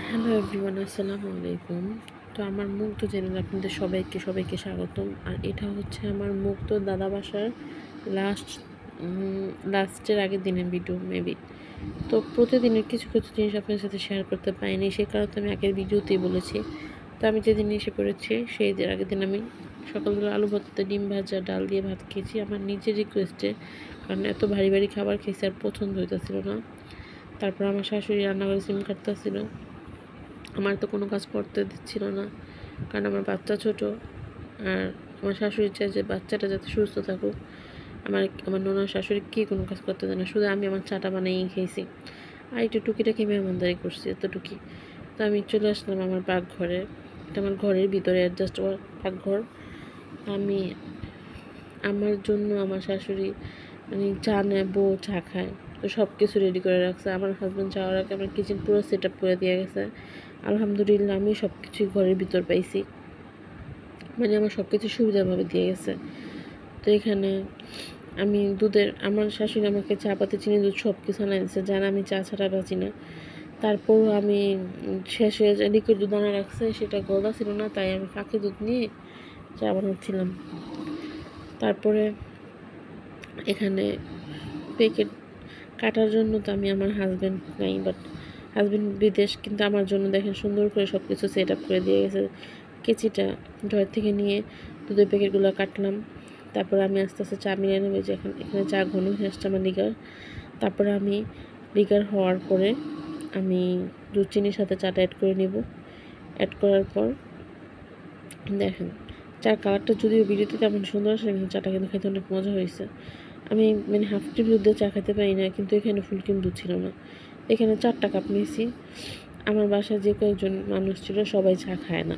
Hello everyone, আসসালামু আলাইকুম। তো আমার মুগ্ধ চ্যানেলে আপনাদের সবাইকে স্বাগতম। আর এটা হচ্ছে আমার মুগ্ধ দাদা বাসার লাস্ট লাস্টের আগের দিনের ভিডিও মেবি। তো প্রতিদিনের কিছু কিছু জিনিস আপনার সাথে শেয়ার করতে পারিনি, সে কারণে আমি আগের ভিডিওতেই বলেছি। তো আমি যেদিন এসে পড়েছি সেই আগের দিন আমি সকালবেলা আলু ভর্তা, ডিম ভাজা, ডাল দিয়ে ভাত খেয়েছি আমার নিজের রিকোয়েস্টে, কারণ এত ভারী ভারী খাবার খেয়েছি আর পছন্দ হইতেছিল না। তারপর আমার শাশুড়ি রান্না করে সিম কাটতেছিল, আমার তো কোনো কাজ করতে দিচ্ছিল না, কারণ আমার বাচ্চা ছোট। আর আমার শাশুড়ি চায় যে বাচ্চাটা যাতে সুস্থ থাকুক। আমার ননার শাশুড়ি কি কোনো কাজ করতে দেয় না, শুধু আমি আমার চাটা বানিয়েই খেয়েছি আর একটু টুকিটাকি মেহমানদারি করছি, এতটুকুই। তো আমি চলে আসলাম আমার পাকঘরে। এটা আমার ঘরের ভিতরে অ্যাডজাস্ট হওয়ার পাকঘর। আমি আমার জন্য আমার শাশুড়ি মানে চা নেয়, বউ চা খায়, তো সব কিছু রেডি করে রাখছে। আমার হাজব্যান্ড যাওয়ার আগে আমার কিচেন পুরো সেট আপ করে দিয়ে গেছে। আলহামদুলিল্লাহ, আমি সব কিছুই ঘরের ভিতর পাইছি, মানে আমার সব কিছু সুবিধাভাবে দিয়ে গেছে। তো এখানে আমি আমার শাশুড়ি আমাকে চা পাতি, চিনি, দুধ সব কিছু আনা দিচ্ছে, জানা আমি চা ছাড়া বাঁচি না। তারপর আমি শেষে যে লিকুইড দুধ আনা রাখছে সেটা গলা ছিল না, তাই আমি ফাঁকি দুধ নিয়ে চা বানাচ্ছিলাম। তারপরে এখানে প্যাকেট কাটার জন্য তো আমি আমার হাজব্যান্ড নাই, বাট হাজব্যান্ড বিদেশ, কিন্তু আমার জন্য দেখেন সুন্দর করে সব কিছু সেট আপ করে দিয়ে গেছে। কেচিটা ড্রয়ার থেকে নিয়ে দুধের প্যাকেটগুলো কাটলাম। তারপরে আমি আস্তে আস্তে চা মিলিয়ে নেবো, যে এখানে চা ঘন হয়ে আসছে আমার লিগার। তারপরে আমি লিগার হওয়ার পরে আমি দুধ চিনির সাথে চাটা অ্যাড করে নেব। অ্যাড করার পর দেখেন চার কালারটা যদিও ভিডিওতে তেমন সুন্দর আসলে, কিন্তু চাটা কিন্তু খেতে অনেক মজা হয়েছে। আমি মানে হাফ টি দুধ দিয়ে চা খেতে পারি না, কিন্তু এখানে ফুল ক্রিম দুধ ছিল না। এখানে 4টা কাপ নিয়েছি। আমার বাসায় যে কয়েকজন মানুষ ছিল সবাই চা খায় না,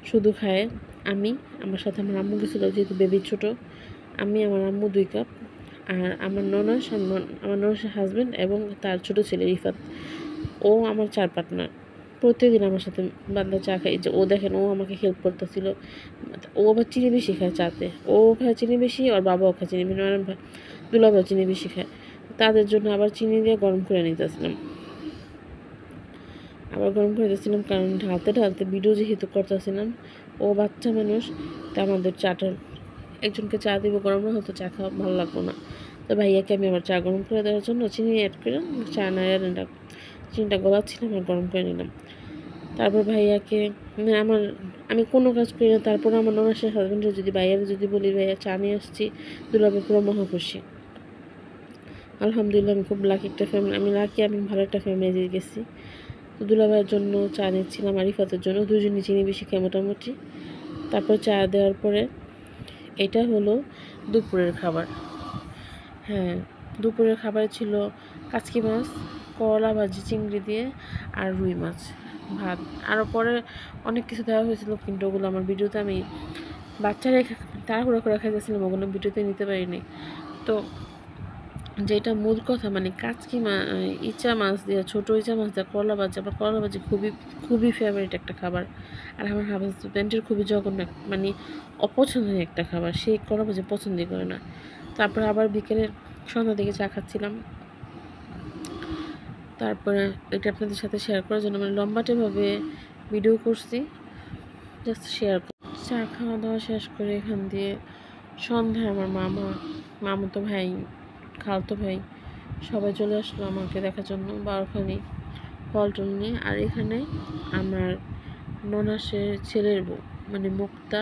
শুধু খায় আমি, আমার সাথে আমার আম্মু গেছিলো, যেহেতু বেবি ছোটো। আমি, আমার আম্মু 2 কাপ, আর আমার ননার হাজব্যান্ড এবং তার ছোট ছেলে রিফাত, ও আমার 4 পার্টনার। প্রত্যেকদিন আমার সাথে বান্দা চা খাই, যে ও দেখেন ও আমাকে হেল্প করতেছিল। ও আবার চিনি বেশি খায় চাতে, ও খায় চিনি বেশি, ওর বাবাও খায় চিনি বেশি, মানে দুলাভাই চিনি বেশি খায়। তাদের জন্য আবার চিনি দিয়ে গরম করে নিতেছিলাম, কারণ ঢালতে ঢালতে ভিডিও যেহেতু করতেছিলাম। ও বাচ্চা মানুষ, তা আমাদের চাটা, একজনকে চা দিব গরম না হতো চা খাওয়া ভালো লাগতো না। তো ভাইয়াকে আমি আবার চা গরম করে দেওয়ার জন্য চিনি অ্যাড করে চা নাড়া চিনিটা গলাচ্ছিলাম আর গরম করে নিলাম। তারপর ভাইয়াকে মানে আমি কোনো কাজ করি না, তারপর আমার ননাসের হাজব্যান্ডের ভাইয়ারে যদি বলি ভাইয়া চা নিয়ে আসছি, দুলাভাই পুরো মহা খুশি। আলহামদুলিল্লাহ, আমি খুব লাকি একটা ফ্যামিলি, আমি ভালো একটা ফ্যামিলি গেছি। তো দুলাভাইয়ের জন্য চা নিচ্ছিলাম, আরিফাতের জন্য, দুজনই চিনি বেশি খায় মোটামুটি। তারপর চা দেওয়ার পরে এটা হলো দুপুরের খাবার। হ্যাঁ, দুপুরের খাবার ছিল কাচকি মাছ, করলা ভাজি চিংড়ি দিয়ে, আর রুই মাছ, ভাত। আরও পরে অনেক কিছু দেওয়া হয়েছিল, কিন্তু ওগুলো আমার ভিডিওতে আমি বাচ্চারা তাড়াহুড়ো করে খাইতেছিলাম, ওগুলো ভিডিওতে নিতে পারিনি। তো যেটা মূল কথা, মানে ইচা মাছ দিয়ে, ছোটো ইচা মাছ দিয়ে করলা ভাজি, আমার করলা ভাজি খুবই খুবই ফেভারিট একটা খাবার। আর আমার হাজব্যান্ডের খুবই জঘন্য, মানে অপছন্দের একটা খাবার, সেই করলা ভাজি পছন্দই করে না। তারপরে আবার সন্ধ্যার দিকে চা খাচ্ছিলাম। তারপরে এটা আপনাদের সাথে শেয়ার করার জন্য মানে লম্বাটেভাবে ভিডিও করছি, জাস্ট শেয়ার। চা খাওয়া দাওয়া শেষ করে এখান দিয়ে সন্ধ্যায় আমার মামাতো ভাই, খালাতো ভাই সবাই চলে আসলো আমাকে দেখার জন্য, বারোখানি ফল টল নিয়ে। আর এখানে আমার ননাসের ছেলের বউ মানে মুক্তা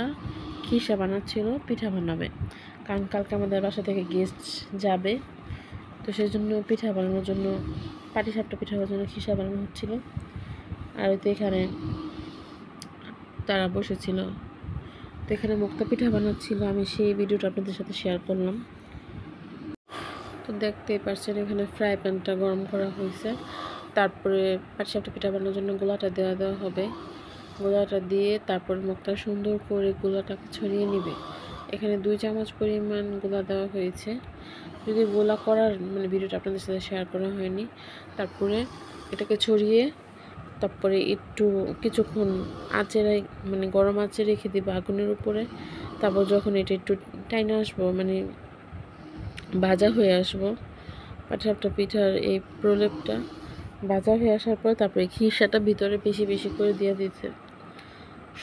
খিসা বানাচ্ছিল, পিঠা বানাবে, কারণ কালকে আমাদের বাসা থেকে গেস্ট যাবে। তো সেই জন্য পিঠা বানানোর জন্য, পাটিসাপটা পিঠা বানানোর জন্য খিসা বানানো হচ্ছিল। আর তো এখানে তারা বসেছিল, তো এখানে মুক্তা পিঠা বানাচ্ছিল, আমি সেই ভিডিওটা আপনাদের সাথে শেয়ার করলাম। তো দেখতেই পাচ্ছেন এখানে ফ্রাই প্যানটা গরম করা হয়েছে। তারপরে পাটিসাপটা পিঠা বানানোর জন্য গোলাটা দেওয়া হবে। গোলাটা দিয়ে তারপর মুখটা সুন্দর করে গোলাটাকে ছড়িয়ে নেবে। এখানে 2 চামচ পরিমাণ গোলা দেওয়া হয়েছে, যদি গোলা করার মানে ভিডিওটা আপনাদের সাথে শেয়ার করা হয়নি। তারপরে এটাকে ছড়িয়ে তারপরে একটু কিছুক্ষণ মানে গরম আঁচে রেখে দিবে আগুনের উপরে। তারপর যখন এটা একটু টাইনে আসবো, মানে ভাজা হয়ে আসবো পাটিসাপটা পিঠার এই প্রলেপটা, ভাজা হয়ে আসার পর তারপরে খিসাটা ভিতরে বেশি বেশি করে দিয়ে দিচ্ছে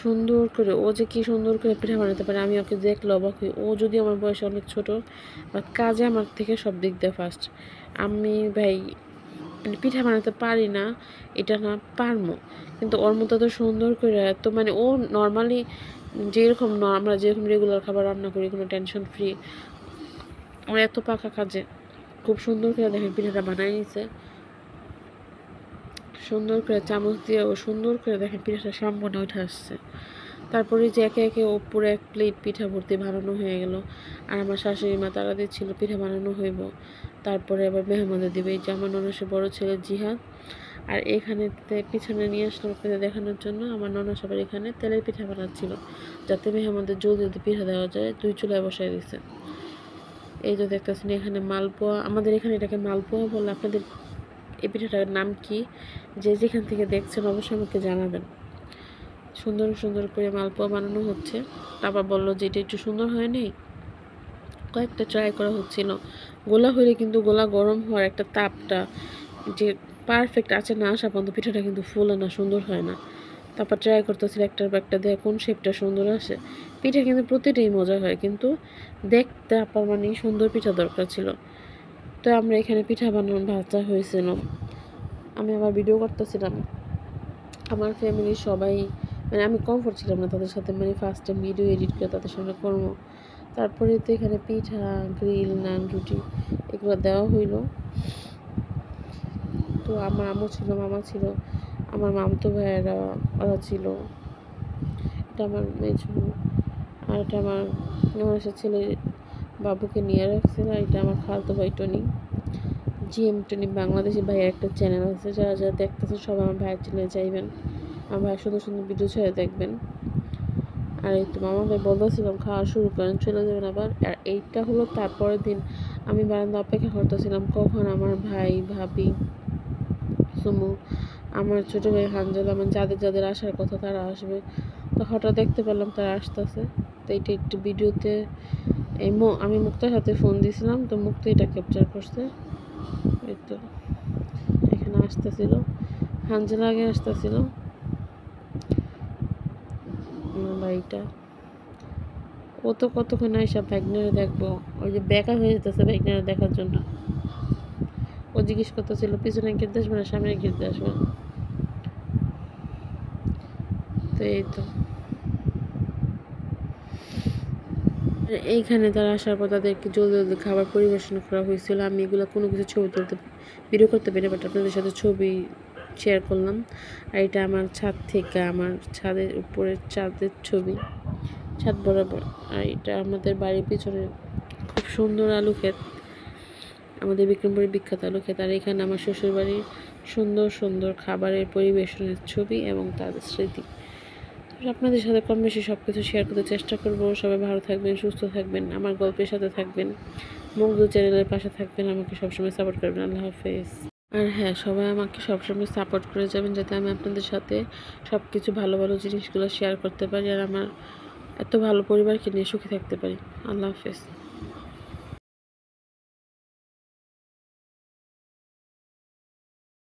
সুন্দর করে। ও যে কি সুন্দর করে পিঠা বানাতে পারে আমি ওকে দেখলে অবাক হই। ও যদি আমার বয়সে অনেক ছোট, বা কাজে আমার থেকে সব দিক দিয়ে ফার্স্ট। আমি ভাই মানে পিঠা বানাতে পারি না এটা না, পারমো, কিন্তু ওর মতো তো সুন্দর করে তো মানে ও নর্মালি যেরকম আমরা যেরকম রেগুলার খাবার রান্না করি কোনো টেনশন ফ্রি, ওর এত পাকা কাজে খুব সুন্দর করে দেখেন পিঠাটা বানাই নিছে সুন্দর করে চামচ দিয়ে। ও সুন্দর করে দেখেন পিঠাটা সামনে উঠে আসছে। তারপরে যে একে একে ওপরে এক প্লেট পিঠা ভর্তি বানানো হয়ে গেল। আর আমার শাশুড়ি মা তারা দিচ্ছিল পিঠা বানানো হইব, তারপরে আবার মেহমানদের দিবে। এই যে আমার ননসের বড় ছেলে জিহাদ। আর এখানে পিছনে নিয়ে আসলাম আপনাদের দেখানোর জন্য, আমার ননস আবার এখানে তেলের পিঠা বানাচ্ছিল যাতে মেহমানদের জলদি জলদি পিঠা দেওয়া যায়। 2 চুলায় বসাই দিচ্ছে। এই যে দেখতেছেন এখানে মালপোয়া, আমাদের এখানে এটাকে মালপোয়া বলে। আপনাদের এই পিঠাটার নাম কি? যে যেখান থেকে দেখছেন অবশ্যই আমাকে জানাবেন। সুন্দর সুন্দর করে মালপোয়া বানানো হচ্ছে। তারপর বললো যে এটা একটু সুন্দর হয়নি, কয়েকটা ট্রাই করা হচ্ছিল। গোলা হলে কিন্তু গোলা গরম হওয়ার একটা তাপটা যে পারফেক্ট আছে না আসা পর্যন্ত পিঠাটা কিন্তু ফুলে না, সুন্দর হয় না। তারপর ট্রাই করতেছিল একটার পর একটা দেখ কোন শেপটা সুন্দর আসে। পিঠা কিন্তু প্রতিটাই মজা হয়, কিন্তু দেখতে আপার মানে সুন্দর পিঠা দরকার ছিল। তো আমরা এখানে পিঠা বানানো ভাজা হয়েছিল, আমি আবার ভিডিও করতেছিলাম। আমার ফ্যামিলির সবাই মানে আমি কমফোর্ট ছিলাম না তাদের সাথে, মানে ফার্স্ট টাইম ভিডিও এডিট করে তাদের সামনে করবো। তারপরে তো এখানে পিঠা, গ্রিল, নান, রুটি এগুলো দেওয়া হইলো। তো আমার আম্মু ছিল, মামা ছিল, আমার মামাতো ভাইয়েরা ওরা ছিল। এটা আমার মেজো, আর এটা আমার ননসের ছেলে বাবুকে নিয়ে রাখছিল। আর এটা আমার খালাতো ভাই টনি, জিএম টনি বাংলাদেশি ভাইয়ের একটা চ্যানেল আছে, যারা যারা দেখতেছে সবাই আমার ভাইয়ের চ্যানেলে যাইবেন, আমার ভাইয়ের সুন্দর সুন্দর ভিডিও ছেড়ে দেখবেন। আর এই তো মামা ভাই বলতেছিলাম খাওয়া শুরু করেন, চলে যাবেন আবার। আর এইটা হলো তারপরের দিন। আমি বারান্দা অপেক্ষা করতেছিলাম কখন আমার ভাই, ভাবি, সুমু, আমার ছোটো ভাই হানজাল, আমার যাদের যাদের আসার কথা তারা আসবে। তো হঠাৎ দেখতে পেলাম তারা আসতেছে। তো এইটা একটু ভিডিওতে আমি মুক্তার হাতে ফোন দিয়েছিলাম, তো মুক্তা এটা ক্যাপচার করছে। এই তো এখানে আসতেছিল, হানজাল আগে আসতেছিল ভাইটা। ও তো কতক্ষণ আইসা ব্যাগনারে দেখবো, ওই যে বেকা হয়ে যেতেছে ব্যাগনারে দেখার জন্য। ও জিজ্ঞেস করতেছিল পিছনে ঘিরতে আসবে না সামনে ঘিরতে আসবে। তো এই তো এইখানে তারা আসার পর তাদেরকে জলদি জলদি খাবার পরিবেশন করা হয়েছিল। আমি এগুলো কোনো কিছু ছবি তুলতে ভিডিও করতে পারি, বাট আপনাদের সাথে ছবি শেয়ার করলাম। আর এটা আমার ছাদ থেকে, আমার ছাদের উপরের চাঁদের ছবি, ছাদ বরাবর। আর এটা আমাদের বাড়ির পিছনে খুব সুন্দর আলু ক্ষেত, আমাদের বিক্রমপুরের বিখ্যাত আলু ক্ষেত। আর এখানে আমার শ্বশুরবাড়ির সুন্দর সুন্দর খাবারের পরিবেশনের ছবি এবং তাদের স্মৃতি। আপনাদের সাথে কম বেশি সব কিছু শেয়ার করতে চেষ্টা করব। সবাই ভালো থাকবেন, সুস্থ থাকবেন, আমার গল্পের সাথে থাকবেন, মুগ্ধ চ্যানেলের পাশে থাকবেন, আমাকে সবসময় সাপোর্ট করবেন। আল্লাহ হাফেজ। আর হ্যাঁ, সবাই আমাকে সবসময় সাপোর্ট করে যাবেন যাতে আমি আপনাদের সাথে সব কিছু ভালো ভালো জিনিসগুলো শেয়ার করতে পারি, আর আমার এত ভালো পরিবারকে নিয়ে সুখী থাকতে পারি। আল্লাহ হাফেজ।